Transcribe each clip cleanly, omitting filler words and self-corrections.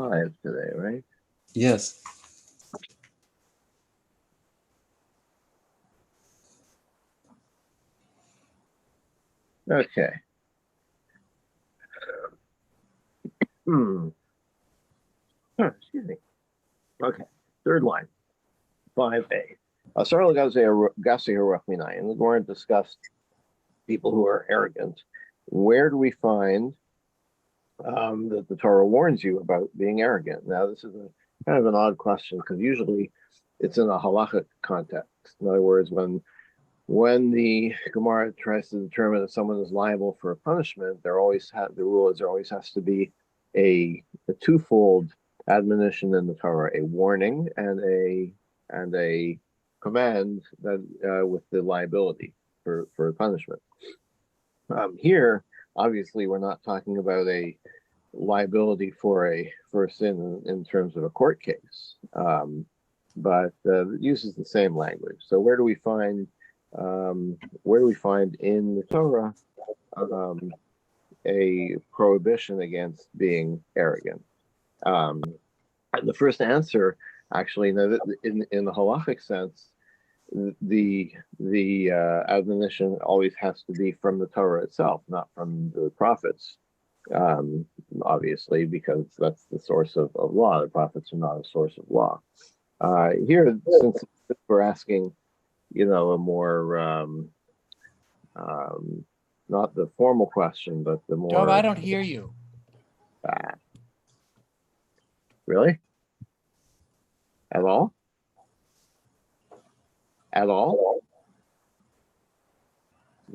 5 today, right? Yes. Okay. Excuse me. Okay. Third line, 5a. Asar l'gasi harach minayin. The Gemara discussed people who are arrogant. Where do we find that the Torah warns you about being arrogant? Now, this is kind of an odd question because usually it's in a halachic context. In other words, when the Gemara tries to determine if someone is liable for a punishment, the rule is there always has to be a twofold admonition in the Torah: a warning and a command that with the liability for punishment. Here, obviously, we're not talking about a liability for a sin in terms of a court case, but it uses the same language. So where do we find in the Torah a prohibition against being arrogant? The first answer, actually, in the halachic sense, the admonition always has to be from the Torah itself, not from the prophets. Obviously, because that's the source of law. The prophets are not a source of law. Here, since we're asking, a more not the formal question, but the more. Dov, I don't hear you. Really? At all? At all?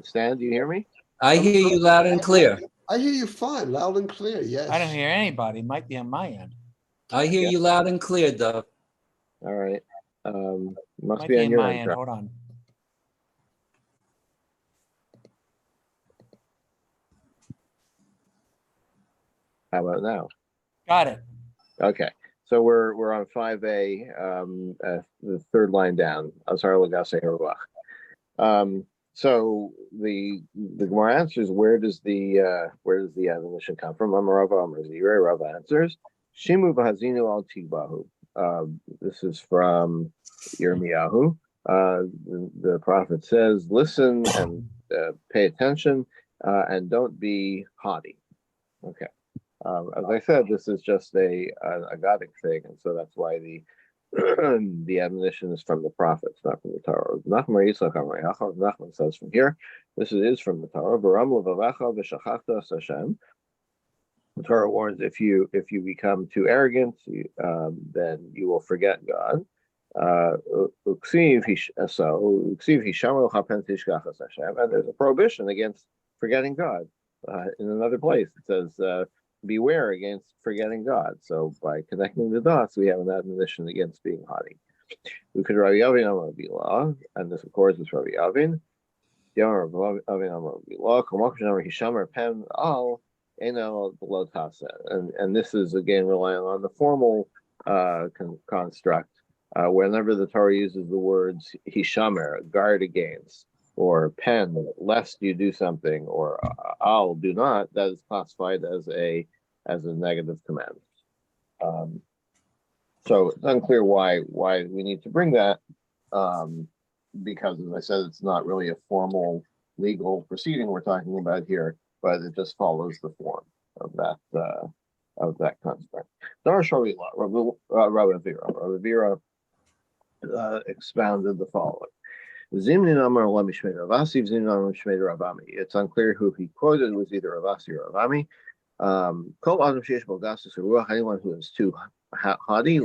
Stan, do you hear me? I hear you loud and clear. I hear you fine, loud and clear. Yes. I don't hear anybody. It might be on my end. I hear you loud and clear, Dov. All right. Must Might be be on on your my end. end. Hold on. How about now? Got it. Okay. So we're on 5a, the third line down. Asar l'gasi harach. So the Gemara answers, where does the admonition come from? Rava Amar Zirei. Rava answers, Shimu v'hazinu al tibahu. This is from Yirmiyahu. The prophet says, listen and pay attention and don't be haughty. Okay. As I said, this is just a Godic thing, and so that's why the admonition is from the prophets, not from the Torah. Nachman says from here, this is from the Torah. The Torah warns if you become too arrogant, then you will forget God. And there's a prohibition against forgetting God. In another place, it says, beware against forgetting God. So by connecting the dots, we have an admonition against being haughty. We could Rabbi Yavin, and this of course is Rabbi Yavin. And this is again relying on the formal construct. Whenever the Torah uses the words hishamer, guard against, or pen, lest you do something, or al, do not, that is classified as a negative command. So it's unclear why we need to bring that, because, as I said, it's not really a formal legal proceeding we're talking about here, but it just follows the form of that construct. Rabbi Vera expounded the following. It's unclear who he quoted. It was either Ravasi or Ravami. Anyone who is too haughty,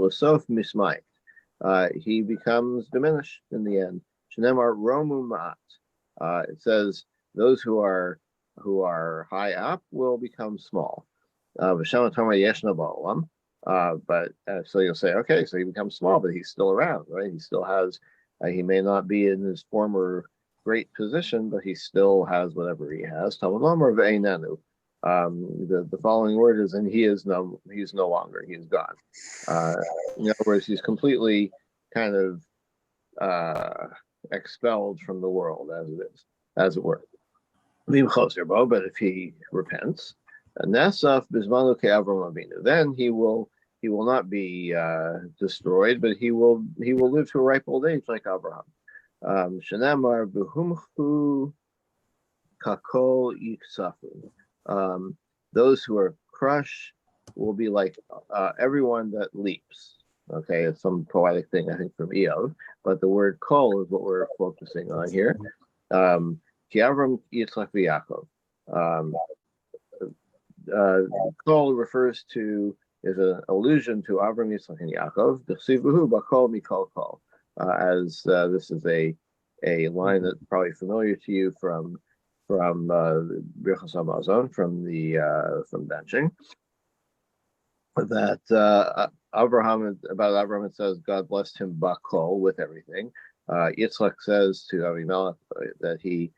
he becomes diminished in the end. It says those who are high up will become small. But so you'll say, okay, so he becomes small, but he's still around, right? He still has. He may not be in his former great position, but he still has whatever he has. The following word is, and he's no longer, he's gone. In other words, he's completely kind of expelled from the world as it were. But if he repents, then he will he will not be destroyed, but he will live to a ripe old age like Abraham. Shenamar buhumchu kakol yiksafu. Those who are crushed will be like everyone that leaps. Okay, it's some poetic thing I think from Eov, but the word kol is what we're focusing on here. Ki Avram Yitzchak v'Yaakov. Kol refers to, is an allusion to Avram, Yitzchak, and Yaakov. D'chsivuhu bakol mikol kol. As this is a line that's probably familiar to you from Birchas Hamazon, from benching. That Abraham, about Abraham, it says God blessed him bakol, with everything. Yitzchak says to Avimelech that he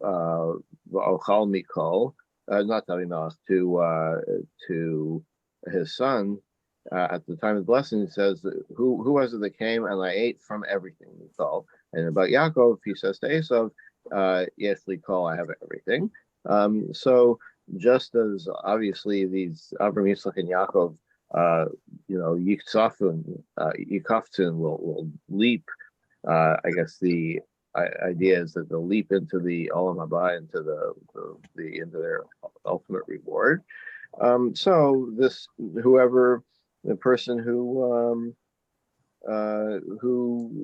ochal mikol, not Avimelech, to his son. At the time of the blessing, he says, who was it that came and I ate from everything, mikol. And about Yaakov, he says to Esav, yes, likol, I have everything. So just as obviously these Avram, Yitzchak, and Yaakov, Yikaftun will leap. I guess the idea is that they'll leap into the Olam Haba, into into their ultimate reward. So the person who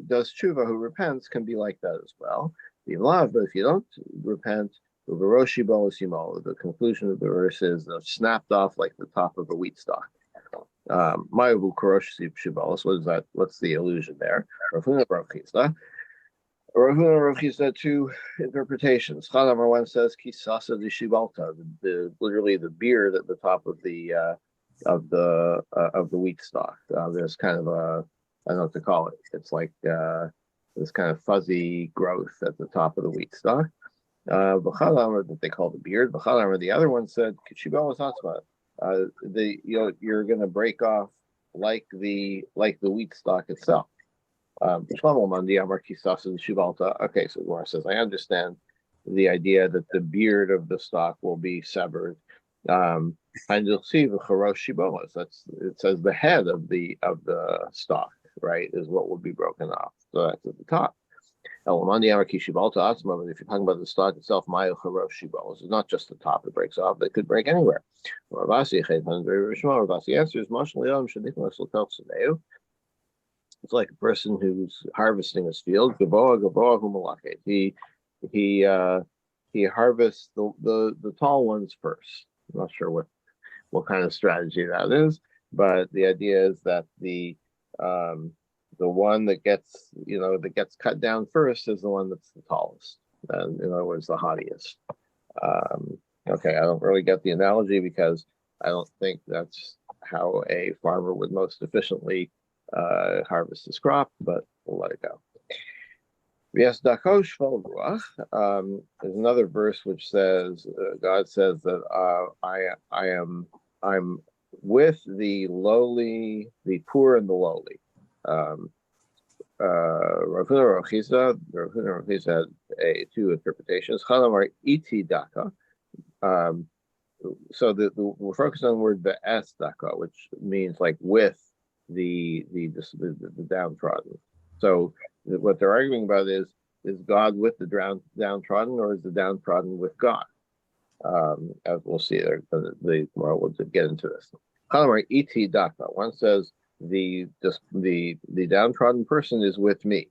does tshuva, who repents, can be like that as well. Be loved, but if you don't repent, the conclusion of the verse is snapped off like the top of a wheat stalk. What is that? What's the allusion there? Ravuna Rav Chisda, two interpretations. Number one says kisasa de shibalta, literally the beard at the top of the wheat stalk. There's kind of I don't know what to call it. It's like this kind of fuzzy growth at the top of the wheat stalk. That they call the beard. The other one said Kishibel Satsma. You're going to break off like the wheat stalk itself. Okay, so Gemara says, I understand the idea that the beard of the stalk will be severed. And you'll see the charosh shibolos. It says the head of the stalk, right, is what will be broken off. So that's at the top. But if you're talking about the stalk itself, mayu charosh shibolos, it's not just the top that breaks off; it could break anywhere. Ravasi answers, it's like a person who's harvesting his field. He harvests the tall ones first. I'm not sure what kind of strategy that is, but the idea is that the one that gets cut down first is the one that's the tallest, and in other words, the haughtiest. Okay, I don't really get the analogy because I don't think that's how a farmer would most efficiently harvest his crop, but we'll let it go. Yes, Dakosh Ruach. There's another verse which says, God says that I'm with the lowly, the poor and the lowly. Rav Chisda had two interpretations. Chalamar iti daka. So we're focused on the word be'es daka, which means like with the downtrodden. So what they're arguing about is God with the downtrodden, or is the downtrodden with God? As we'll see, the tomorrow we'll get into this. Chalamar iti daka. One says the downtrodden person is with me.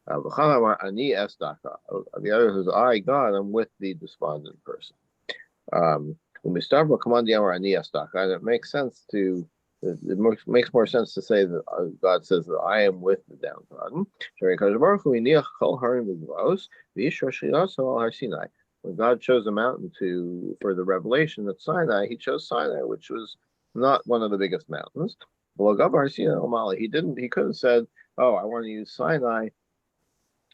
Ani es daka. The other says, I, God, am with the despondent person. When we start with command ani es daka, and it makes sense it makes more sense to say that God says that I am with the downtrodden. When God chose a mountain for the revelation at Sinai, he chose Sinai, which was not one of the biggest mountains. He could have said, oh, I want to use Sinai,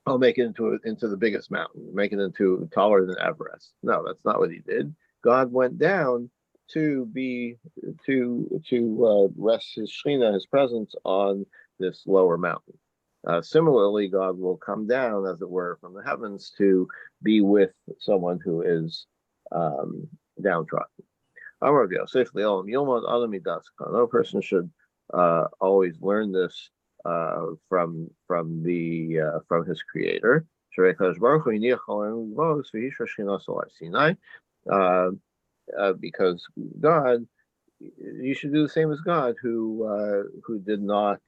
I'll make it into the biggest mountain, make it into taller than Everest. No, that's not what he did. God went down to rest his Shekhinah, his presence, on this lower mountain. Similarly, God will come down, as it were, from the heavens to be with someone who is downtrodden. Amar Yosef Leolam Yilmad Adam Midas. No person should always learn this from his creator. Because God, you should do the same as God, who did not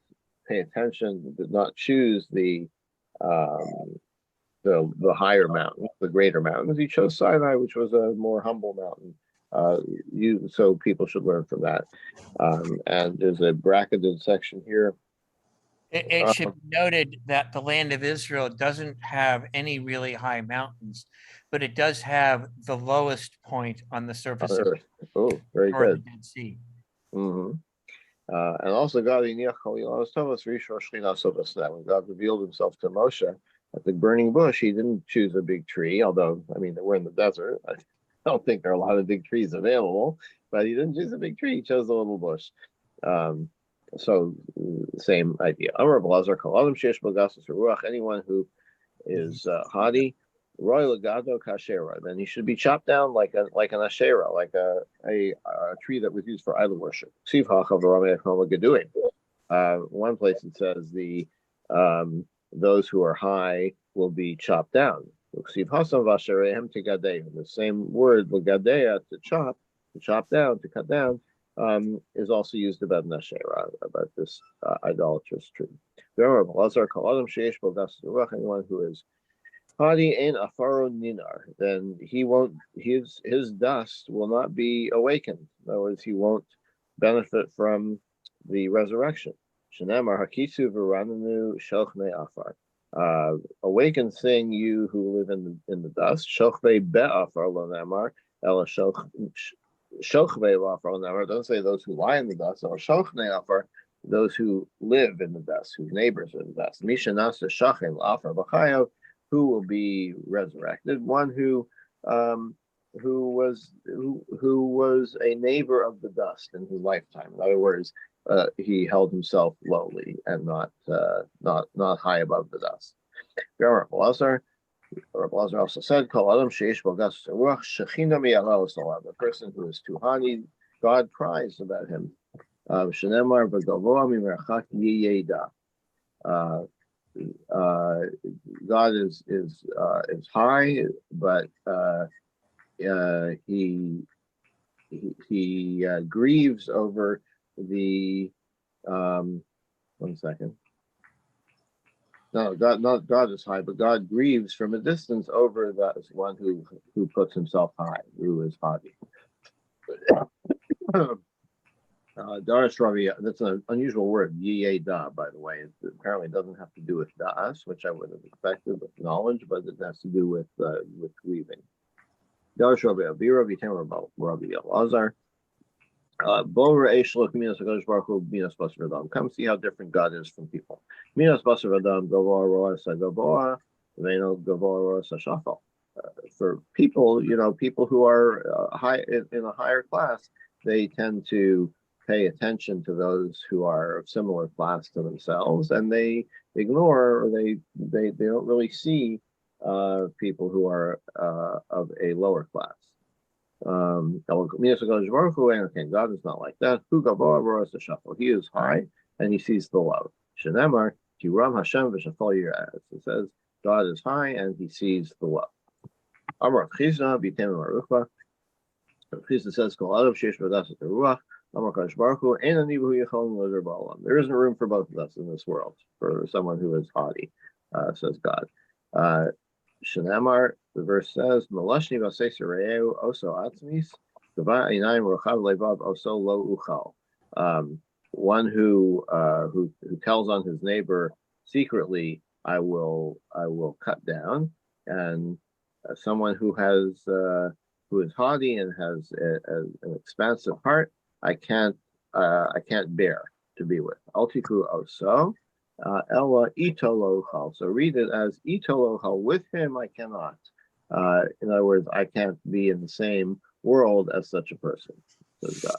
pay attention, did not choose the higher mountains, the greater mountains. He chose Sinai, which was a more humble mountain. So people should learn from that. And there's a bracketed section here. It should be noted that the land of Israel doesn't have any really high mountains, but it does have the lowest point on the surface of Earth. Oh, very or the good. Dead Sea. Hmm. And also God, when God revealed himself to Moshe at the burning bush, he didn't choose a big tree, although, I mean, we're in the desert. I don't think there are a lot of big trees available, but he didn't choose a big tree, he chose a little bush. So same idea. Anyone who is haughty, royal legado kashera, then he should be chopped down like an ashera, like a tree that was used for idol worship. One place it says those who are high will be chopped down. The same word legadeya, to chop down, to cut down, is also used about Nashera, about this idolatrous tree. Anyone who is haughty in afaro ninar, then he won't, his dust will not be awakened. In other words, he won't benefit from the resurrection. Shenamar hakisu v'rananu shochne afar. Awaken, sing, you who live in the dust. Shochve be'afar lo namar ela shochve afar lo namar. Don't say those who lie in the dust. Or shochne afar, those who live in the dust, whose neighbors are in the dust. Misha nasa shachin afar b'chayav, who will be resurrected? One who was a neighbor of the dust in his lifetime. In other words, he held himself lowly and not high above the dust. Rabbi Lazar also said, the person who is too haughty, God cries about him. God is high, but he grieves over the 1 second. No, God is high, but God grieves from a distance over that one who puts himself high, who is haughty. Darish Ravi, that's an unusual word, da, by the way. It apparently doesn't have to do with das, which I would have expected with knowledge, but it has to do with grieving. Darish Ravi Avira, Vitem Ravi Elazar. Come see how different God is from people. For people, people who are high in a higher class, they tend to pay attention to those who are of similar class to themselves, and they ignore, or they don't really see people who are of a lower class. God is not like that. He is high and he sees the low. It says God is high and he sees the low. Chizna says, there isn't room for both of us in this world, for someone who is haughty, says God. Shenamar, the verse says, Malashni Vasesereu Oso Atzmis, Gava Inaim Rochav Levav Oso Lo Uchal. One who tells on his neighbor secretly, I will cut down, and someone who is haughty and has an expansive heart, I can't bear to be with. Altiku Oso. Ella Itolohal. So read it as Itolohal. With him, I cannot. In other words, I can't be in the same world as such a person, says God.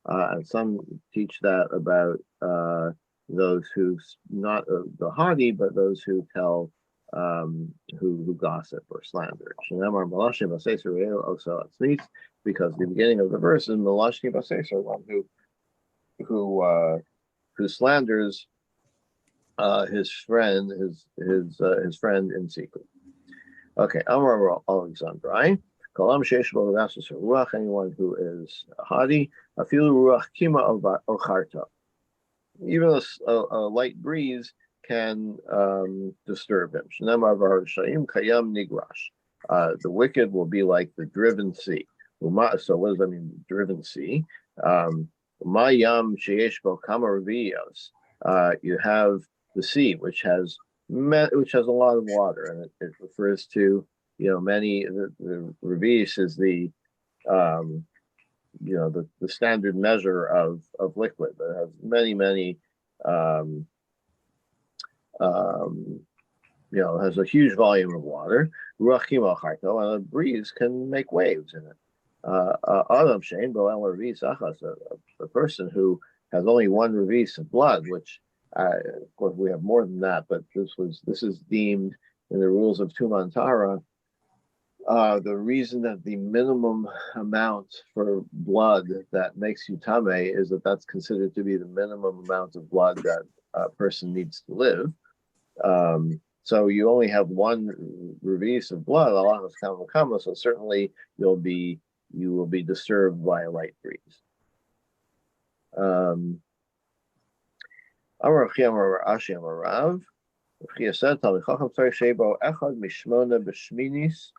And some teach that about those who, not the haughty, but those who tell who gossip or slander. Because the beginning of the verse is Malashni Baseser, one who slanders his friend, his friend in secret. Okay, Amar Alexandrai. Kalam Sheish Ruach, anyone who is haughty, Afilu Ruach Kima Ocharta. Even a light breeze can disturb him. Shnamar Shaim Kayam Nigrash. The wicked will be like the driven sea. So what does that mean? Driven sea. Mayam Sheyesh Bo Kama Reviyos. You have the sea, which has a lot of water, and it refers to many. The Revis is the the standard measure of liquid that has many has a huge volume of water. Ruachim Acharto, and a breeze can make waves in it. Adam Shein Boel Revis Achas, a person who has only one revis of blood, which of course we have more than that, but this is deemed in the rules of Tuman Tahara. The reason that the minimum amount for blood that makes you tameh is that that's considered to be the minimum amount of blood that a person needs to live. So you only have one revis of blood, Allah has kama, so certainly you will be disturbed by a light breeze. Amar Rav Chia Amar Ashi Amar Rav. Rav Chia said, Talmid Chacham tzarich shebo echad mishmona b'shminis.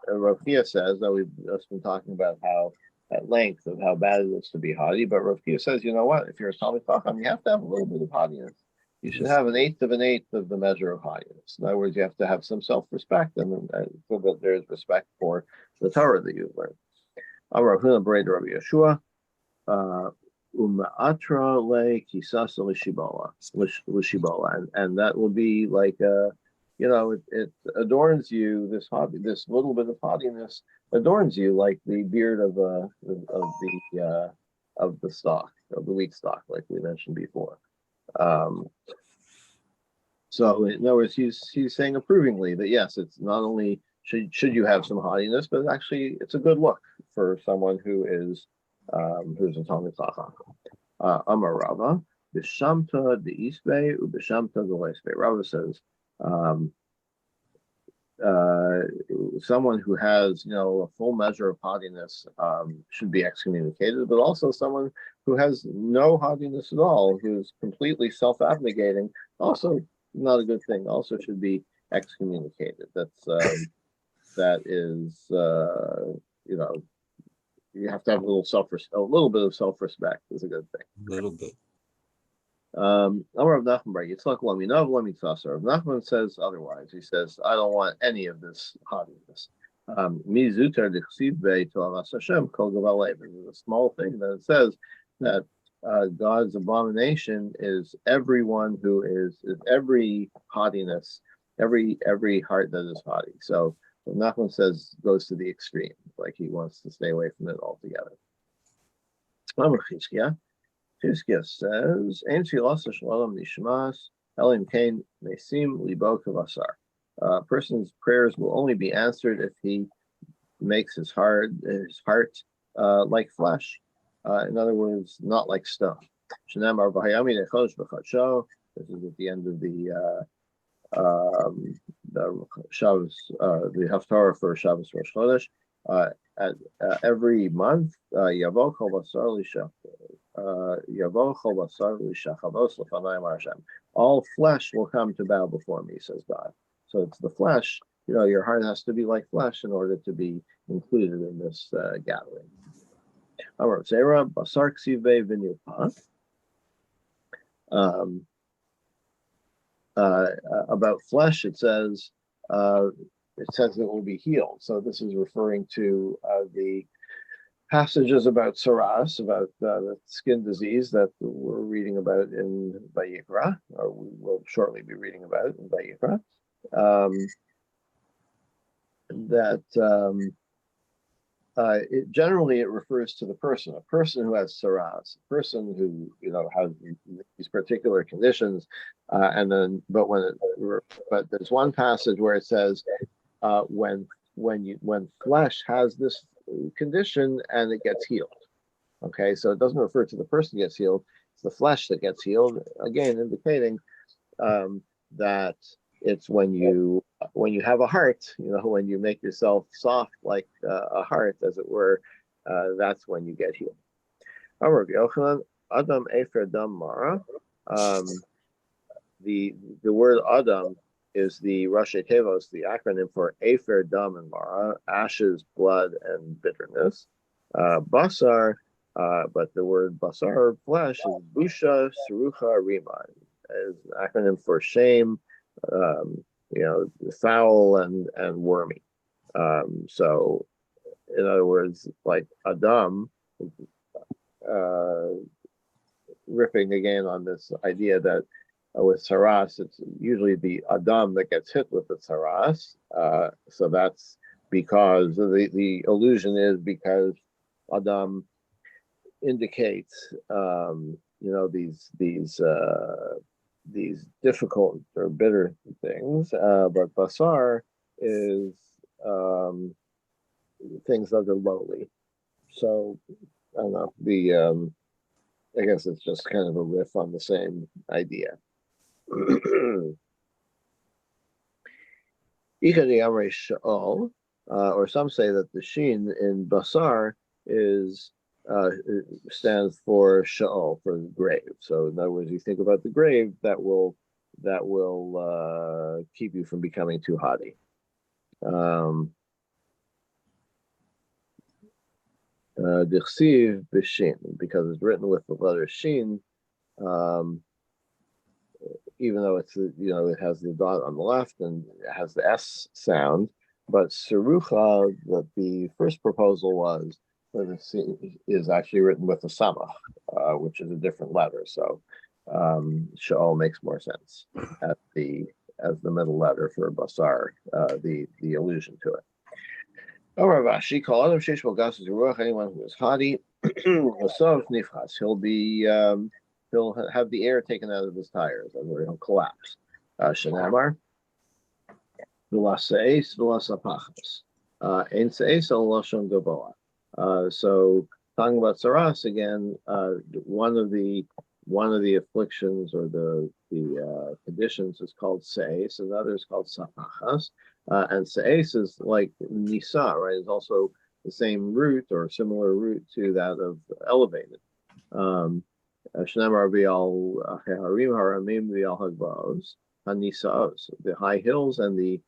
Rav Chia says that we've just been talking about how at length of how bad it is to be haughty, but Rav Chia says, you know what? If you're a Talmid Chacham, you have to have a little bit of haughtiness. You should have an eighth of the measure of haughtiness. In other words, you have to have some self-respect, and so that there's respect for the Torah that you've learned. Amar Rav Huna B'rei Rabbi Yeshua. Uma'atra le kisasa l'shibola, and that will be like it adorns you. This little bit of haughtiness adorns you like the beard of the stalk, of the wheat stalk, like we mentioned before. So in other words, he's saying approvingly that yes, it's not only should you have some haughtiness, but actually it's a good look for someone who's a Talmid Chacham. Amar Rava, B'shamta the Isbe, Ub'shamta the Lesbe. Rava says, someone who has a full measure of haughtiness should be excommunicated, but also someone who has no haughtiness at all, who's completely self-abnegating, also not a good thing. Also should be excommunicated. That is you have to have a little bit of self-respect is a good thing. A little bit. Amar Rav Nachman bar Yitzchak lo minav lo mitzvasa. Rav Nachman says otherwise. He says, I don't want any of this haughtiness. Mi zuter d'chsiv be to'avas Hashem kol gaval lev. There's a small thing that it says that God's abomination is everyone who is every haughtiness, every heart that is haughty. So Nachman says goes to the extreme, like he wants to stay away from it altogether. Amar Chizkiah says, "Ein tefilasa shalom nishmas elim kain mesim libo kavasar." A person's prayers will only be answered if he makes his heart like flesh. In other words, not like stone. Shenamar v'hayami nechosh v'chadsho. This is at the end of the Shabbos, the Haftarah for Shabbos Rosh Chodesh. At every month, Yavo Chol Basar L'Shachavos L'Fanayim Hashem. All flesh will come to bow before me, says God. So it's the flesh. Your heart has to be like flesh in order to be included in this gathering. Amar Zera Basar Ksive V'Nirpa. About flesh, it says it will be healed. So this is referring to the passages about saras, about the skin disease that we're reading about in Vayikra, or we will shortly be reading about it in Vayikra. Generally it refers to the person, a person who has saras, a person who has these particular conditions, and then but there's one passage where it says when flesh has this condition and it gets healed. Okay, so it doesn't refer to the person gets healed; it's the flesh that gets healed. Again, indicating that it's when you have a heart, when you make yourself soft like a heart, as it were, that's when you get healed. Adam Efer Dam Mara. The word Adam is the Rashi Tevos, the acronym for Efer Dam and Mara, ashes, blood, and bitterness. Basar, but the word basar, flesh, is Busha Surucha Rima, is an acronym for shame, foul and wormy. So, in other words, like Adam, ripping again on this idea that with saras, it's usually the Adam that gets hit with the saras. So that's because the illusion is because Adam indicates, these difficult or bitter things, but basar is things that are lowly. So I don't know. I guess it's just kind of a riff on the same idea. Ikadi Amrei Sha'ol, or some say that the Shin in basar stands for Sha'ol, for the grave. So in other words, you think about the grave, that will keep you from becoming too haughty. Dichsiv b'shin, because it's written with the letter shin, even though it's it has the dot on the left and it has the S sound, but Serucha, that the first proposal was, is actually written with a samach, which is a different letter. So Sha'ol makes more sense as the middle letter for basar, the allusion to it. Oh, Ravashi, call Adam Sheish Gas Ruach, anyone who is haughty, he'll have the air taken out of his tires, and he'll collapse. Shanamar, V'la Se'es, V'la Sapachas, Ein Se'es al Lashon Gaboa. So talking about saras again, one of the afflictions or the conditions is called seis, and the other is called sapachas. And seis is like nisa, right? It's also the same root or similar root to that of elevated. Shnamar v'al heharim haramim v'al hagbaos hanisaos, the high hills and the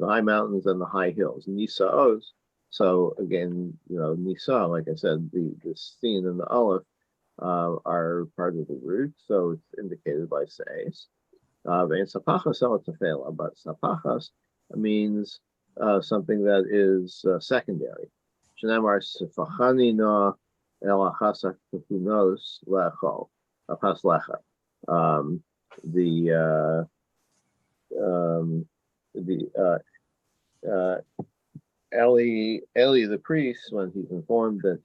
high mountains and the high hills. Nisaos. So again, nisa, like I said, the sin and the aleph are part of the root, so it's indicated by seis. And sapachas tefela, but sapachas means something that is secondary. Shnamar sefachani na el achas hakunos lechol apas lecha. Eli the priest, when he's informed that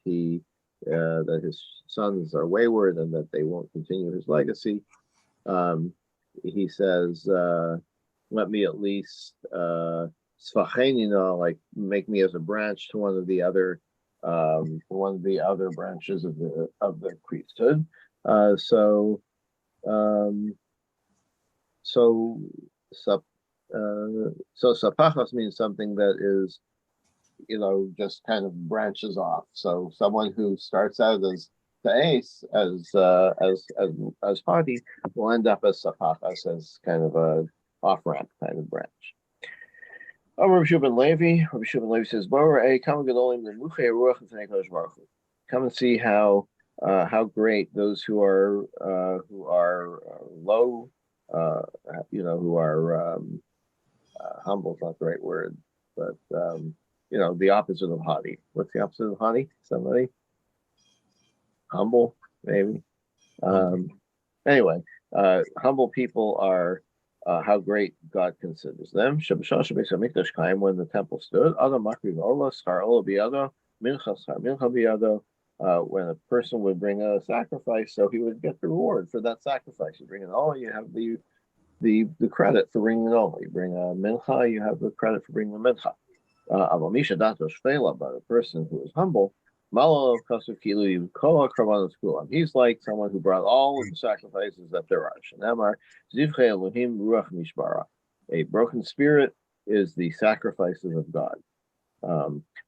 that his sons are wayward and that they won't continue his legacy, he says, "Let me at least like make me as a branch to one of the other branches of the priesthood." So sapachas means something that is, just kind of branches off. So someone who starts out as the ace, as haughty, will end up as sapachas, as kind of a off-ramp kind of branch. Rabbi Shubin Levi says, come and see how great those who are low, who are humble is not the right word, but the opposite of haughty. What's the opposite of haughty? Somebody humble, maybe. Anyway, humble people are how great God considers them. When the temple stood, when a person would bring a sacrifice, so he would get the reward for that sacrifice. You bring it all, you have the credit for bringing it all. You bring a mincha, you have the credit for bringing the mincha. But a person who is humble, he's like someone who brought all of the sacrifices that there are. A broken spirit is the sacrifices of God.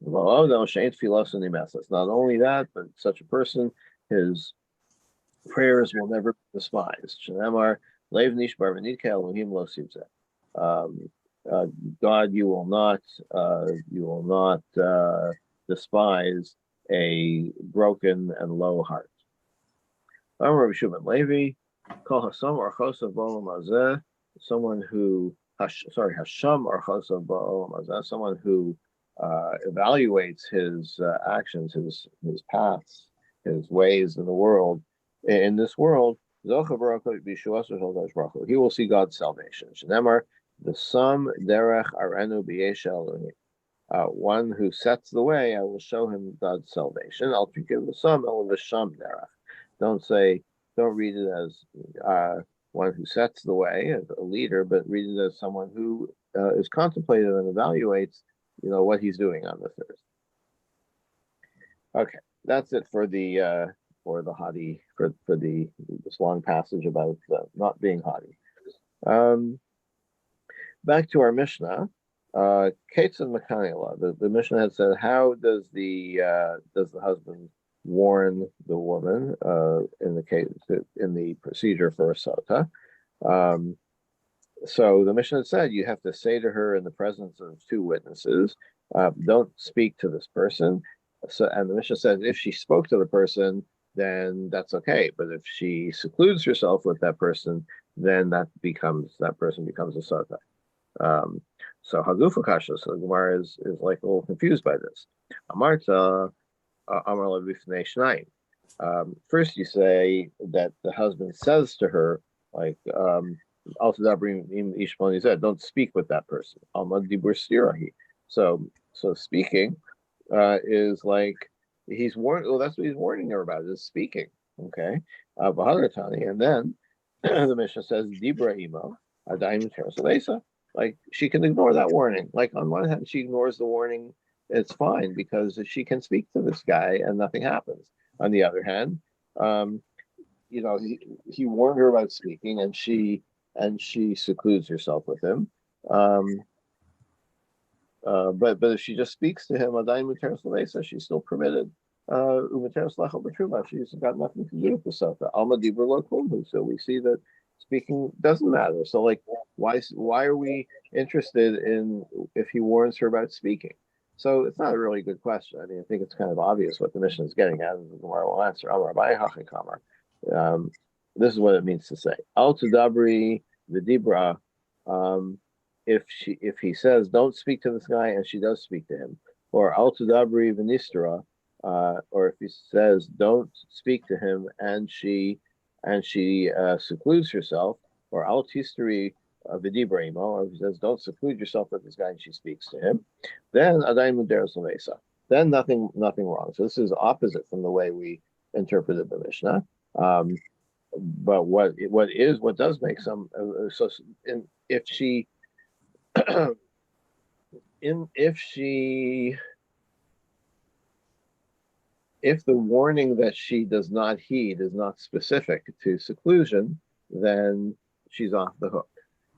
It's not only that, but such a person, his prayers will never be despised. God, you will not despise a broken and low heart. Someone who someone who evaluates his actions, his paths, his ways in the world. In this world, he will see God's salvation. The sum derech arenu b'yesha one who sets the way, I will show him God's salvation. I'll give the sum el v'sham derech. Don't read it as one who sets the way, as a leader, but read it as someone who is contemplative and evaluates, what he's doing on this earth. Okay, that's it for the haughty, for this long passage about not being haughty. Back to our Mishnah, Kates and Mekanila. The Mishnah had said, how does the husband warn the woman in the procedure for a sotah? So the Mishnah said you have to say to her in the presence of two witnesses, don't speak to this person. And the Mishnah said if she spoke to the person, then that's okay. But if she secludes herself with that person, then that person becomes a sotah. So Hagufa Kasha, so the Gemara is like a little confused by this. Amarta Amar Levifnei Shnayim. First you say that the husband says to her, like, don't speak with that person. So speaking is like he's warned. Well, that's what he's warning her about, is speaking. Okay. And then the Mishnah says Dibra imo adayim tersalesa. Like she can ignore that warning. Like on one hand, she ignores the warning. It's fine because she can speak to this guy and nothing happens. On the other hand, he warned her about speaking, and she secludes herself with him. But if she just speaks to him, she's still permitted. She's got nothing to do with the sotah. Alma dibur lo kulhu. So we see that speaking doesn't matter. So like, why are we interested in if he warns her about speaking? So it's not a really good question. I mean, I think it's kind of obvious what the Mishnah is getting at, and the Gemara will answer. This is what it means to say al tudabri v'dibra. If he says don't speak to this guy and she does speak to him, or al tudabri v'nistera, or if he says don't speak to him and she secludes herself, or al tisteri v'dibra imo, or if he says don't seclude yourself with this guy and she speaks to him, then adayin muderes l'meisa. Then nothing wrong. So this is opposite from the way we interpreted the Mishnah. But what does make some if the warning that she does not heed is not specific to seclusion, then she's off the hook.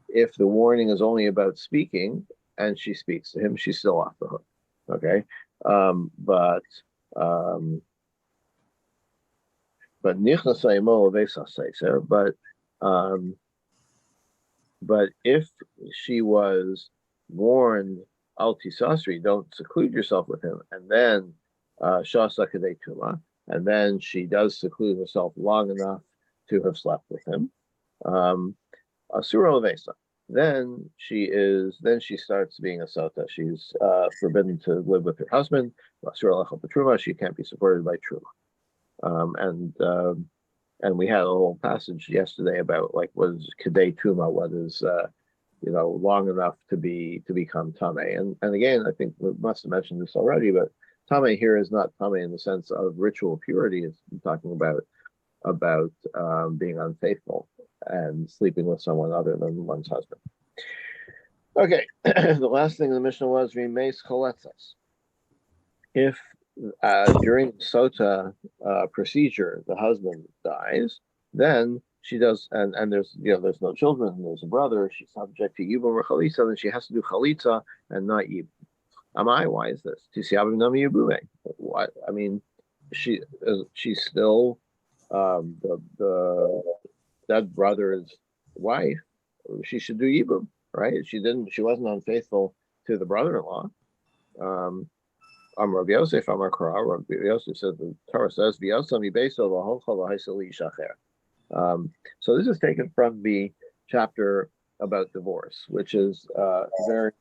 If the warning is only about speaking and she speaks to him, she's still off the hook. Okay, but if she was warned al tisasri, don't seclude yourself with him, and then shasa kadei tuma, and then she does seclude herself long enough to have slept with him, asura levesa, then she starts being a sotah. She's forbidden to live with her husband. Asura lechal b'truma, she can't be supported by truma. and we had a whole passage yesterday about like what is Kadei Tuma, what is long enough to become Tame. And again, I think we must have mentioned this already, but Tame here is not Tame in the sense of ritual purity. It's talking about being unfaithful and sleeping with someone other than one's husband. Okay, the last thing in the Mishnah was Rimeis Choletzes. If during Sotah procedure the husband dies, then she does, and there's no children, and there's a brother, she's subject to Yibum or Chalitza, then she has to do Chalitza and not Yibum. Why is this? What? I mean, she's still the dead brother's wife. She should do Yibum, right? She wasn't unfaithful to the brother-in-law. Rabbi Yosef, Rabbi Yosef said, the Torah says, so this is taken from the chapter about divorce, which is very,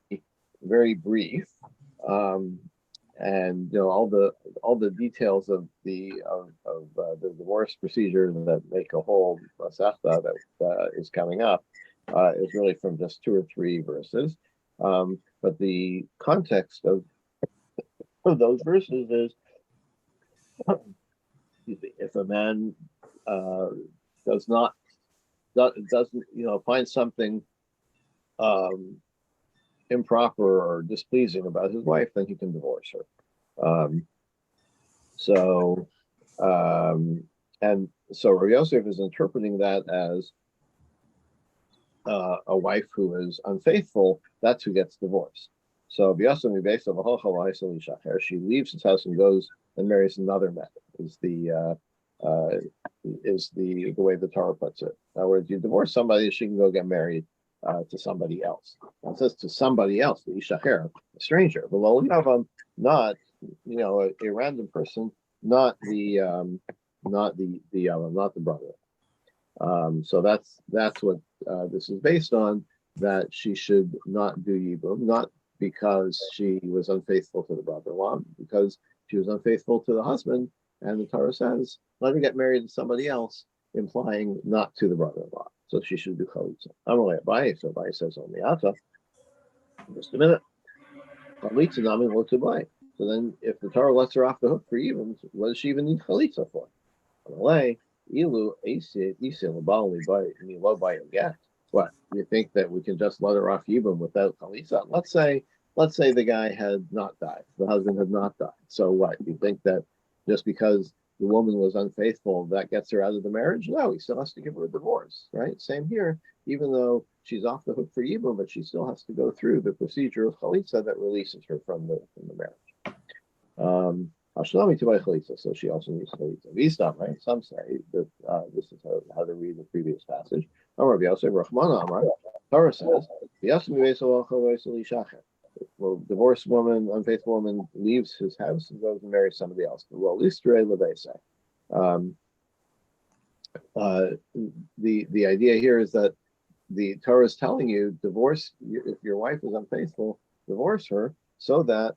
very brief, and all the details of the divorce procedure that make a whole Sotah that is coming up is really from just 2 or 3 verses, but the context of those verses is, if a man doesn't find something improper or displeasing about his wife, then he can divorce her. And so Rabbi Yosef is interpreting that as a wife who is unfaithful, that's who gets divorced. So she leaves his house and goes and marries another man. Is the way the Torah puts it. In other words, you divorce somebody, she can go get married to somebody else. It says to somebody else, the ishacher, a stranger. Not a random person, not the brother. So that's what this is based on. That she should not do yibum, not because she was unfaithful to the brother-in-law, because she was unfaithful to the husband, and the Torah says, let her get married to somebody else, implying not to the brother-in-law. So she should do chalitza. Amalei Abaye, so Abaye says on the Ata, just a minute. Chalitza nami lo tubai. So then, if the Torah lets her off the hook for even, what does she even need chalitza for? Amalei ilu isi labali by mi lo by get. What, you think that we can just let her off Yibum without chalitza? Let's say the guy had not died, the husband had not died. So what? You think that just because the woman was unfaithful, that gets her out of the marriage? No, he still has to give her a divorce, right? Same here, even though she's off the hook for Yibum, but she still has to go through the procedure of chalitza that releases her from the marriage. Hashlami to by chalitza, so she also needs chalitza. Vistam, right? Some say that this is how to read the previous passage. Rabbi Yosef Rachmana Amar, Torah says, well, divorced woman, unfaithful woman leaves his house and goes and marries somebody else. Well, the idea here is that the Torah is telling you, divorce, if your wife is unfaithful, divorce her so that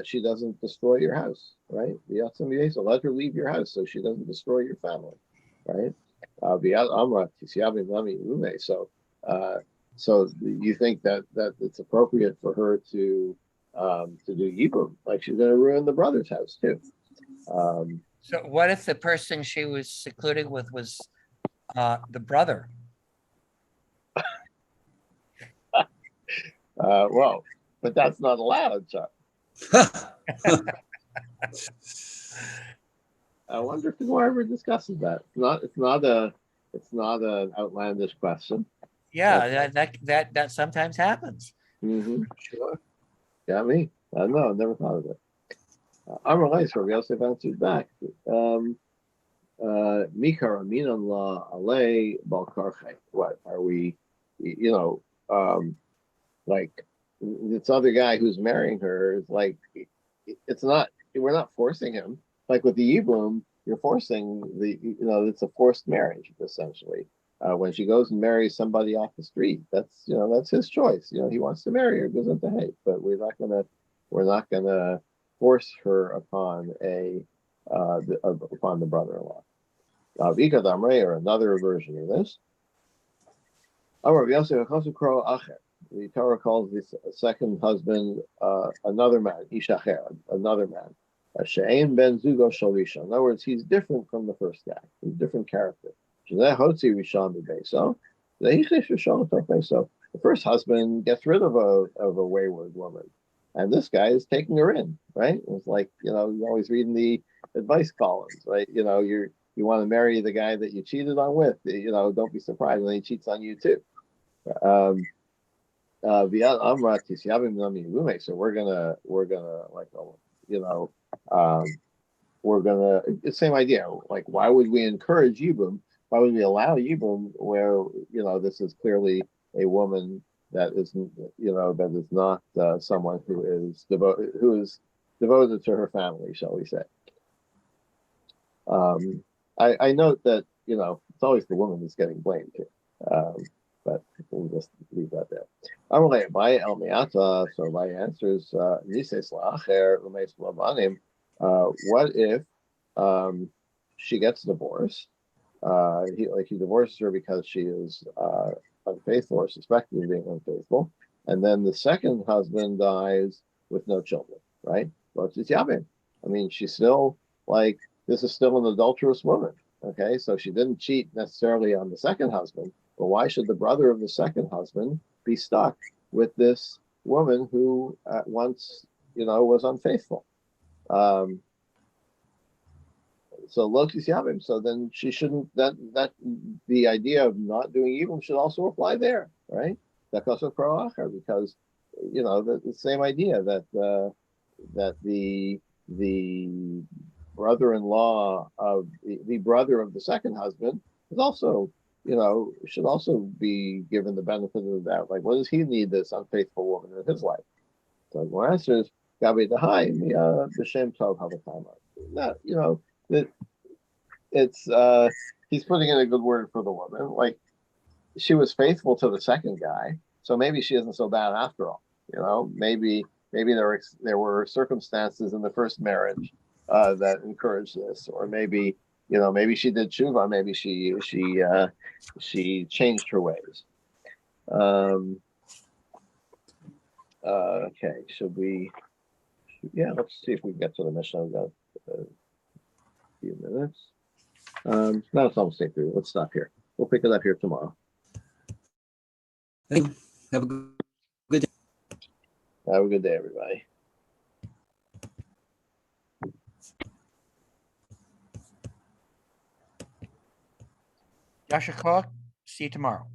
she doesn't destroy your house, right? Let her leave your house so she doesn't destroy your family, right? So you think that it's appropriate for her to do yibum, like she's going to ruin the brother's house too. So what if the person she was secluding with was the brother? Well, but that's not allowed, Chuck. I wonder if the Gemara ever discusses that. It's not an outlandish question. Yeah, that sometimes happens. Mm-hmm. Sure. Yeah, me. I don't know. I never thought of it. Amar Leis, Rabbi Yosef answered back. Mikara minan la alei balkarche. What are we? Like this other guy who's marrying her is like, it's not. We're not forcing him. Like with the Yibum, you're forcing it's a forced marriage essentially. When she goes and marries somebody off the street, that's his choice. He wants to marry her, goes into hate, but we're not gonna force her upon upon the brother-in-law. Vika Damre, or another version of this. The Torah calls the second husband another man, Ishacher, another man. She'ein ben zugo shalisha. In other words, he's different from the first guy. He's a different character. So the first husband gets rid of a wayward woman, and this guy is taking her in, right? It's like, you're always reading the advice columns, right? You want to marry the guy that you cheated on with. Don't be surprised when he cheats on you too. So we're gonna it's the same idea. Like, why would we encourage Yibum? Why would we allow Yibum where this is clearly a woman that isn't that is not someone who is devoted to her family, shall we say? I note that it's always the woman who's getting blamed here. But we'll just leave that there. So my answer is what if she gets divorced? He divorces her because she is unfaithful or suspected of being unfaithful, and then the second husband dies with no children, right? Well, it's Yabin. I mean, she's still this is still an adulterous woman. Okay, so she didn't cheat necessarily on the second husband, but why should the brother of the second husband be stuck with this woman who once, was unfaithful? So Loki's Yavim. So then she shouldn't. That the idea of not doing evil should also apply there, right? Because the same idea that the brother-in-law of the brother of the second husband is also, should also be given the benefit of the doubt. Like, what does he need this unfaithful woman in his life? So the answer is Gabi Dahai, B'Shem Tov Havakama. That, that it's he's putting in a good word for the woman. Like, she was faithful to the second guy, so maybe she isn't so bad after all. Maybe there were circumstances in the first marriage that encouraged this, or maybe she did tshuva, maybe she changed her ways. Okay, should we? Yeah, let's see if we can get to the Mishnah. We've got a few minutes. No, it's almost day through. Let's stop here. We'll pick it up here tomorrow. Thank you. Have a good day. Have a good day, everybody. Yasha Kok, see you tomorrow.